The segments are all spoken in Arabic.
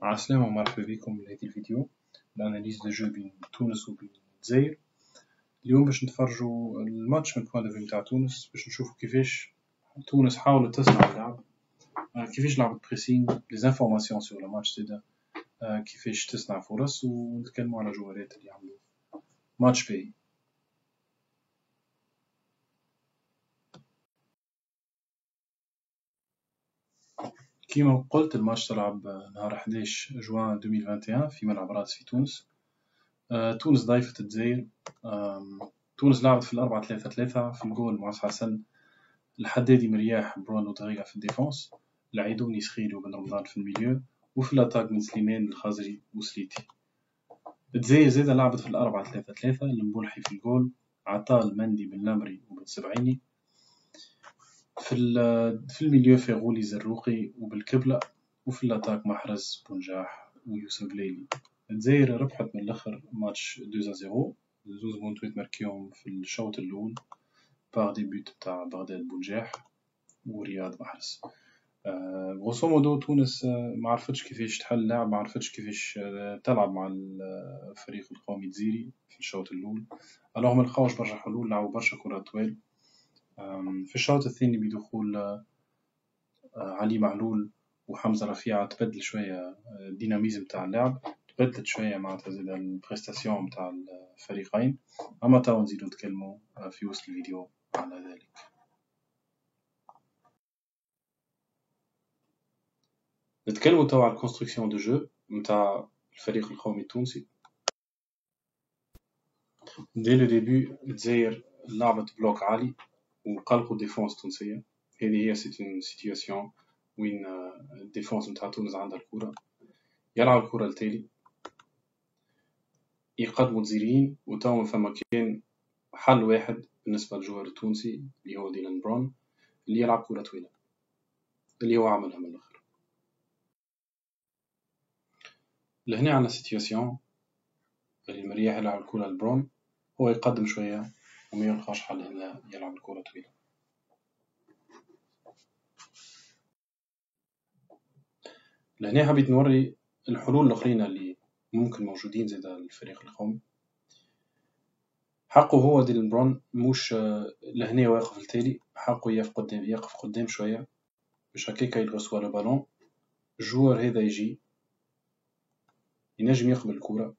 عسلامة ومرحبا بكم لهذه الفيديو الأناليز دو جو بين تونس وبين الجزائر. اليوم باش نتفرجوا الماتش من بوان دو في متاع تونس، باش نشوفوا كيفاش تونس حاولت تصنع اللعب، كيفاش لعبت بريسينغ، لي زانفورماسيون سور لو ماتش زادا، كيفاش تصنع فرص، ونتكلموا على جوارات اللي عملوا ماتش باهي. كيما قلت الماتش تلعب نهار 11 جوان 2021 في ملعب رادس في تونس. تونس ضيفت الجزائر. تونس لعبت في 4-3-3 في الجول معز حسن، الحدادي مرياح، برونو طريقة في الديفونس، العيدوني سخيري وبن رمضان في الميليو، وفي الاتاك من سليمان الخزري وسليتي. الجزائر زادة لعبت في 4-3-3 المبولحي في الجول، عطال مندي بن لمري وبن سبعيني، في الميليو فيغولي زروقي وبالكبلة، وفي الاتاك محرز بنجاح ويوسف ليلي. الجزائر ربحت من الاخر ماتش 2-0، زوز بونتويت ماركيهم في الشوط الاول باغ دي بوت تاع بغداد بنجاح ورياض محرز. غوصو مودو تونس ما عرفتش كيفاش تحل اللعب، ما عرفتش كيفاش تلعب مع الفريق القومي الجزائري في الشوط الاول. الوغ ما لقاوش برشا حلول، لعبوا برشا كرات طوال. في الشوط الثاني بدخول علي معلول وحمزة رفيعة تبدل شوية الديناميزم تاع اللعب، تبدلت شوية معناتها زاد البريستاسيون تاع الفريقين. أما توا نزيدو نتكلمو في وسط الفيديو على ذلك. نتكلمو توا على الكونستركسيون دو جو نتاع الفريق القومي التونسي. دي لو ديبي الجزائر لعبت بلوك عالي وقلقوا الديفونس التونسية. هذه هي سيتياسيون وين الديفونس نتاع تونس عندها الكرة، يلعب الكرة التالي، يقدموا الجزائريين، وتوا فما كان حل واحد بالنسبة للجوار التونسي اللي هو ديلان برون، اللي يلعب كرة طويلة، اللي هو عملها من الآخر. لهنا عندنا سيتياسيون اللي مريح يلعب الكرة لبرون، هو يقدم شوية وما يلقاش حل إلا يلعب الكرة طويلة. لهنا حبيت نوري الحلول الأخرين اللي ممكن موجودين زاد الفريق القومي. حقه هو ديلان برون مش لهنا واقف التالي، حقه يقف قدام شوية باش هكاكا يلغسوا على بالون. الجوار هذا يجي ينجم يقبل الكرة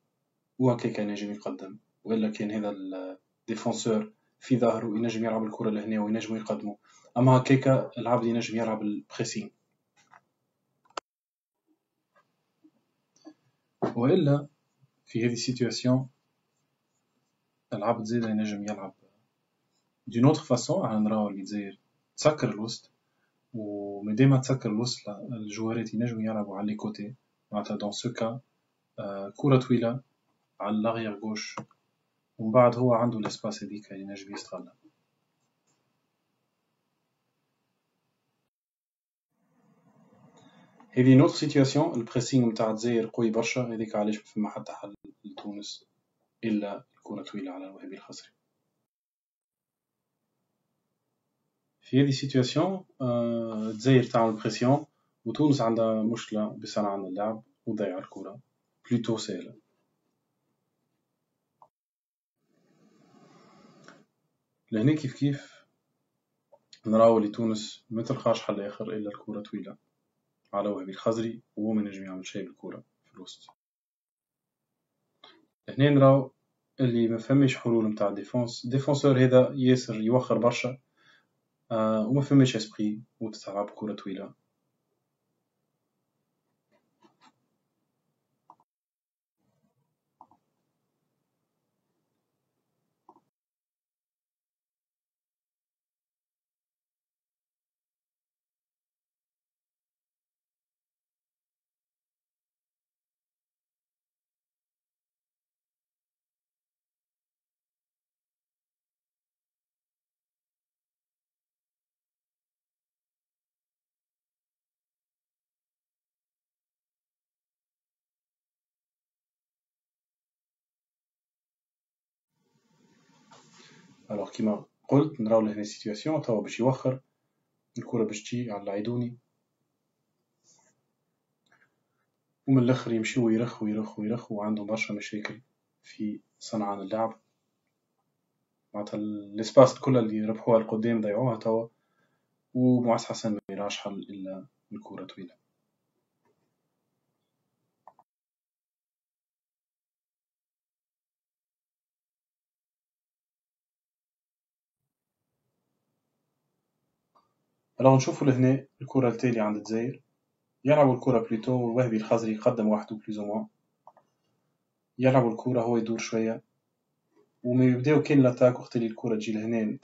وهكاكا ينجم يقدم، وإلا كان هذا الديفونسور في ظهره ينجم يلعب الكرة لهنا وينجم يقدمه. أما هكاكا العبد ينجم يلعب البريسينغ، وإلا في هذه السيتواسيون العبد زيدا ينجم يلعب دون اوتر فاسون. نراو اللي الجزائر تسكر الوسط، ومادام تسكر الوسط الجوارات ينجموا يلعبوا على لي كوتي، معناتها دون سو كا كرة طويلة على لاغيير غوش، ومن بعد هو عنده الاسباس هذيك ينجم يستغلها. هذه نوت سيتواسيون البريسينغ نتاع الجزائر قوي برشا، هذيك علاش ما فما حتى حل لتونس الا الكرة طويلة على وهبي الخزري. في هذه السيتواسيون الجزائر تعمل بريسيون، وتونس عندها مشكلة بصنع اللعب وضيع الكرة بلوتو سهلة. لهنا كيف نراو اللي تونس ما تلقاش حل آخر إلا الكرة طويلة على وهبي الخزري، وهو ما نجم يعمل شيء بالكرة في الوسط. هنا نراو اللي ما فماش حلول نتاع الديفونسور هذا ياسر يوخر برشا، وما فماش اسبري وتتلعب كرة طويلة. الوغ كيما قلت نراو لهنا السيتواسيون توا باش يوخر الكرة باش تجي على العيدوني، ومن الآخر يمشيوا ويرخوا وعندهم برشا مشاكل في صنعان اللعب. معناتها الاسباس كلها اللي ربحوها القدام ضيعوها توا، ومعز حسن ما يراش حل إلا الكرة طويلة. لو نشوفوا لهنا الكرة التالي عند الجزائر، يلعبوا الكرة بليتو، والوهبي الخزري يقدم وحده بليزومون، يلعبوا الكرة هو يدور شوية، وما يبداو كان لاتاك وقت اللي الكرة تجي لهنا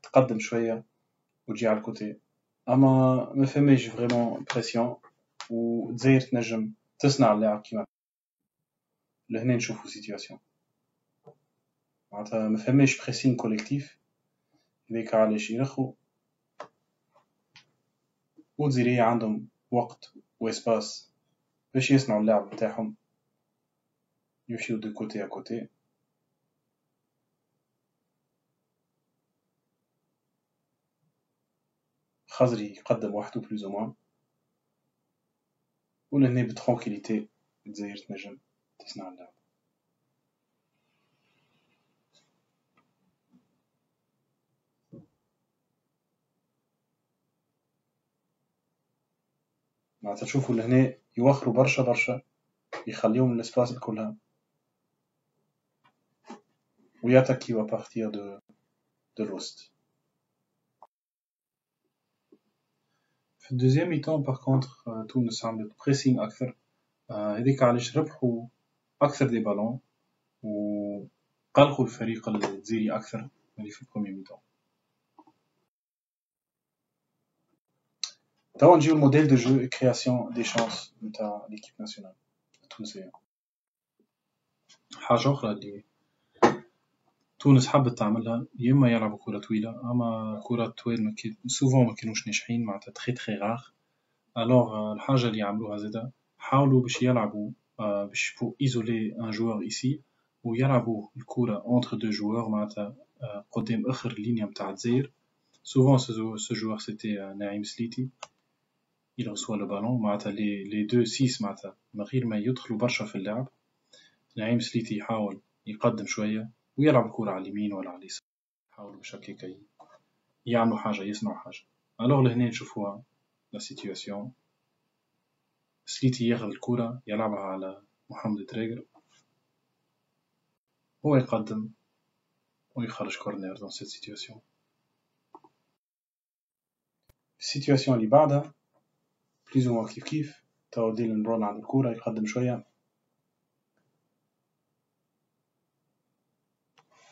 تقدم شوية وتجي على الكوتي. أما ما فماش فريمون بريسيون، والجزائر تنجم تصنع اللعب كيما لهنا نشوفوا سيتياسيون. معناتها ما فماش بريسين كوليكتيف، هذاك علاش يرخوا، والجزائرية عندهم وقت واسباس باش يصنعوا اللعب بتاعهم، يمشيو دو كوتي ا كوتي. خزري يقدم وحده بلوز او موان، ولهنا بترونكيليتي الجزائر تنجم تصنع اللعب. معناتها تشوفوا لهنا يوخروا برشا يخليهم الاسباس كلها، وياتاكيو ابارتير دو الوسط. في الدوزيام ميتون باغ كونتر تونس عملت بريسينغ اكثر، هذيك علاش ربحوا اكثر دي بالون وقلقوا الفريق الجزائري اكثر من في البروميي ميتون. توا نجيو الموديل دو جو كرياسيون دي شانس نتاع ليكيب ناسيونال التونسية. حاجة أخرى اللي تونس حبت تعملها، يا إما يلعبوا كرة طويلة، أما كرة طويل سوفون ما كانوش ناجحين، معناتها تخي غاغ. ألوغ الحاجة اللي عملوها زادا حاولوا باش يلعبوا باش بو إيزولي أن جوار إيسي، ويلعبوا الكرة أونتر دو جوار، معناتها قدام آخر لينيا متاع الجزائر. سوفون سو جوار سيتي نعيم سليتي، il reçoit le ballon معناتها les deux six معناتها من غير ما يدخلوا برشا في اللعب. نعيم سليتي يحاول يقدم شوية ويلعب الكرة على اليمين ولا على اليسار، يحاولوا باش هكاك يعملوا حاجة، يصنعوا حاجة. ألوغ لهنا نشوفوها لا سيتياسيون، سليتي ياخذ الكرة يلعبها على محمد تريغر، هو يقدم ويخرج كورنير. دون سيت سيتياسيون السيتياسيون اللي بعدها بليز او كيف تاو ديلان برون عند الكرة يقدم شوية،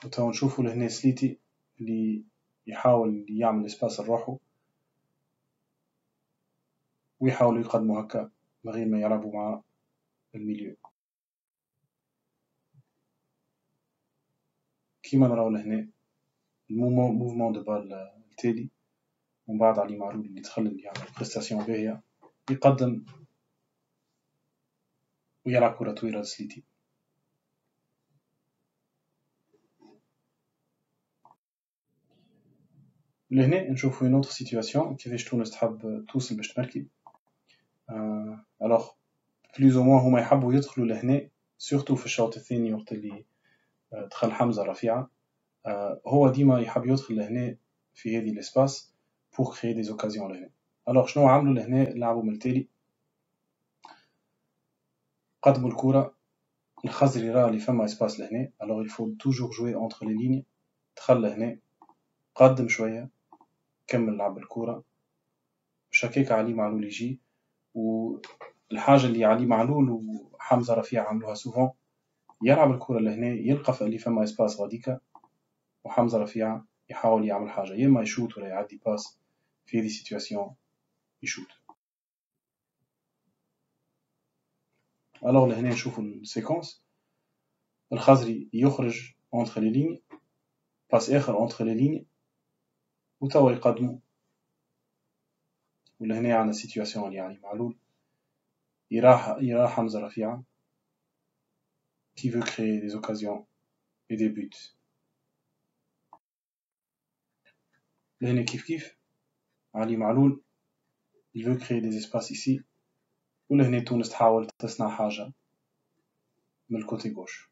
وتاو نشوفوا لهنا سليتي اللي يحاول يعمل اسباس لروحو، ويحاولوا يقدموا هكا من غير ما يلعبوا مع الميليو. كيما نراو لهنا الموفمون دو بال التالي، ومن بعد علي معلول اللي دخل يعمل بريستاسيون باهية، يقدم ويلعب كرة طويلة لسليتي. لهنا نشوفو اون اوتر سيتياسيون كيفاش تونس تحب توصل باش تماركي. الوغ بلوز او موان هما يحبوا يدخلوا لهنا سورتو في الشوط الثاني وقت اللي دخل حمزة رفيعة، هو ديما يحب يدخل لهنا في هذه الاسباس بور كريي دي اوكازيون لهنا. الوغ شنو عملوا لهنا؟ لعبوا من التالي، قدموا الكرة الخزري راه اللي فما اسباس لهنا، الوغ يفو توجور جوي اونتر لي ليني، دخل لهنا قدم شوية كمل لعب الكرة باش هكاك علي معلول يجي. والحاجة اللي علي معلول وحمزة رفيع عملوها سوفون، يلعب الكرة لهنا يلقى اللي فما اسباس غاديكا، وحمزة رفيع يحاول يعمل حاجة، يا اما يشوت ولا يعدي باس. في هذه السيتواسيون يشوت. الوغ لهنا نشوفوا السيكونس، الخزري يخرج اونتر لي ليني، باس اخر اونتر لي ليني، وتوا يقدموا. ولهنا عندنا سيتواسيون اللي يعني معلول يراه حمزة رفيعة qui veut créer des occasions et des buts. لهنا كيف علي معلول il veut créer des espaces ici ولهنا تونس تحاول تصنع حاجة من الكوتي غوش.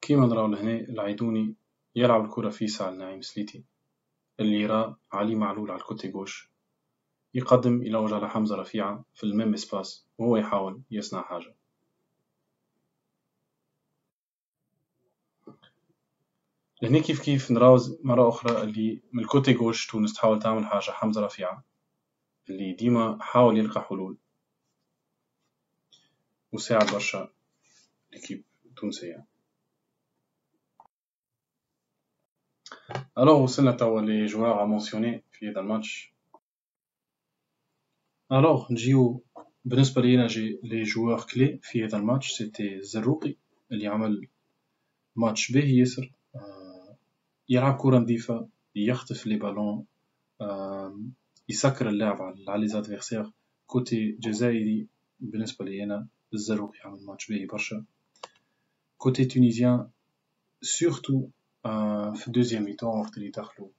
كيما نراو لهنا العيدوني يلعب الكرة في ساعة لنعيم سليتي، اللي يرى علي معلول على الكوتي غوش يقدم إلى وجه حمزة رفيعة في الميم اسباس وهو يحاول يصنع حاجة. لهنا كيف نراوز مرة أخرى اللي من الكوتي غوش تونس تحاول تعمل حاجة حمزة رفيعة اللي ديما حاول يلقى حلول وساعد برشا ليكيب التونسية. Alors وصلنا توا لي جوار منسيوني في هذا الماتش. Alors نجيو بالنسبة لينا لي جوار كلي في هذا الماتش سيتي الزروقي اللي عمل ماتش باهي ياسر، يلعب كرة نظيفة، يخطف لي بالون، يسكر اللعب على لي زادفيرسير. كوتي جزائري بالنسبة لي أنا الزروقي عمل ماتش باهي برشا. كوتي تونيزيان سورتو في الدوزيام ميتون وقت اللي دخلوا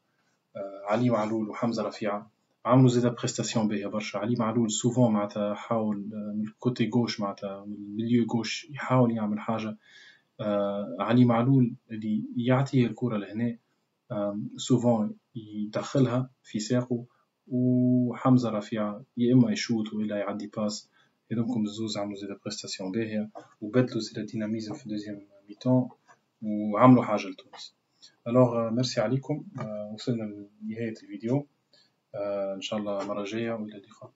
علي معلول وحمزة رفيعة عملوا زيدا بريستاسيون باهية برشا. علي معلول سوفون معناتها حاول من الكوتي غوش معناتها من الميليو غوش يحاول يعمل حاجة. علي معلول اللي يعطيه الكرة لهنا سوفون يدخلها في ساقه، وحمزة رفيعة يا إما يشوت وإلا يعدي باس. هذوكم الزوز عملوا زيدا بريستاسيون باهية وبدلوا زيدا ديناميزم في دوزيام ميتون وعملوا حاجة لتونس. الوغ ميرسي عليكم، وصلنا لنهاية الفيديو، إن شاء الله مرة جاية وإلى اللقاء.